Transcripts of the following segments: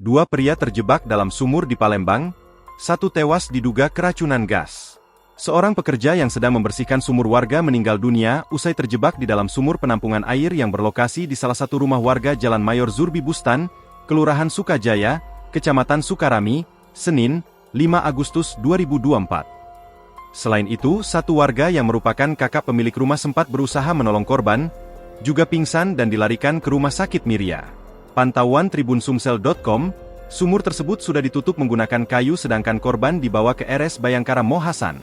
Dua pria terjebak dalam sumur di Palembang, satu tewas diduga keracunan gas. Seorang pekerja yang sedang membersihkan sumur warga meninggal dunia usai terjebak di dalam sumur penampungan air yang berlokasi di salah satu rumah warga Jalan Mayor Zurbi Bustan, Kelurahan Sukajaya, Kecamatan Sukarami, Senin, 5 Agustus 2024. Selain itu, satu warga yang merupakan kakak pemilik rumah sempat berusaha menolong korban, juga pingsan dan dilarikan ke rumah sakit Miria. Pantauan tribunsumsel.com, sumur tersebut sudah ditutup menggunakan kayu sedangkan korban dibawa ke RS Bayangkara Mohasan.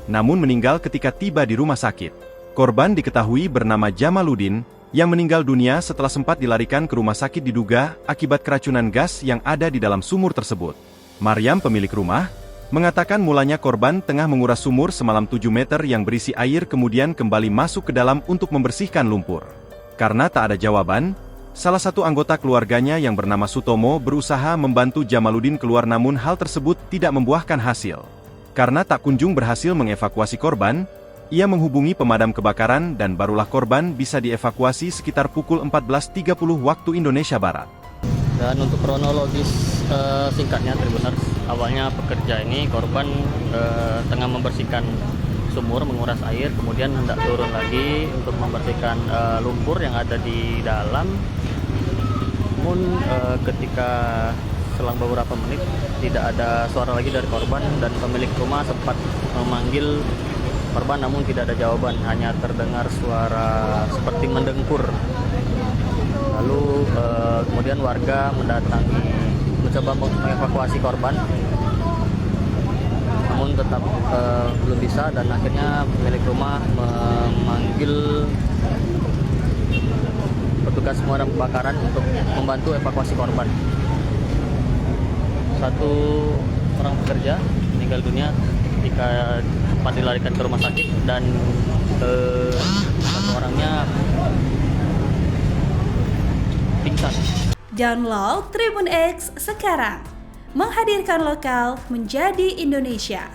Namun meninggal ketika tiba di rumah sakit. Korban diketahui bernama Jamaluddin, yang meninggal dunia setelah sempat dilarikan ke rumah sakit diduga akibat keracunan gas yang ada di dalam sumur tersebut. Maryam pemilik rumah, mengatakan mulanya korban tengah menguras sumur semalam 7 meter yang berisi air kemudian kembali masuk ke dalam untuk membersihkan lumpur. Karena tak ada jawaban, salah satu anggota keluarganya yang bernama Sutomo berusaha membantu Jamaluddin keluar namun hal tersebut tidak membuahkan hasil. Karena tak kunjung berhasil mengevakuasi korban, ia menghubungi pemadam kebakaran dan barulah korban bisa dievakuasi sekitar pukul 14.30 waktu Indonesia Barat. Dan untuk kronologis singkatnya Tribuners, awalnya pekerja ini korban tengah membersihkan sumur, menguras air, kemudian hendak turun lagi untuk membersihkan lumpur yang ada di dalam. Namun ketika selang beberapa menit tidak ada suara lagi dari korban dan pemilik rumah sempat memanggil korban namun tidak ada jawaban, hanya terdengar suara seperti mendengkur. Lalu kemudian warga mencoba mengevakuasi korban, namun tetap belum bisa dan akhirnya pemilik rumah memanggil petugas pemadam kebakaran untuk membantu evakuasi korban. Satu orang pekerja meninggal dunia ketika sempat dilarikan ke rumah sakit dan satu orangnya pingsan. Download Tribun X sekarang, menghadirkan lokal menjadi Indonesia.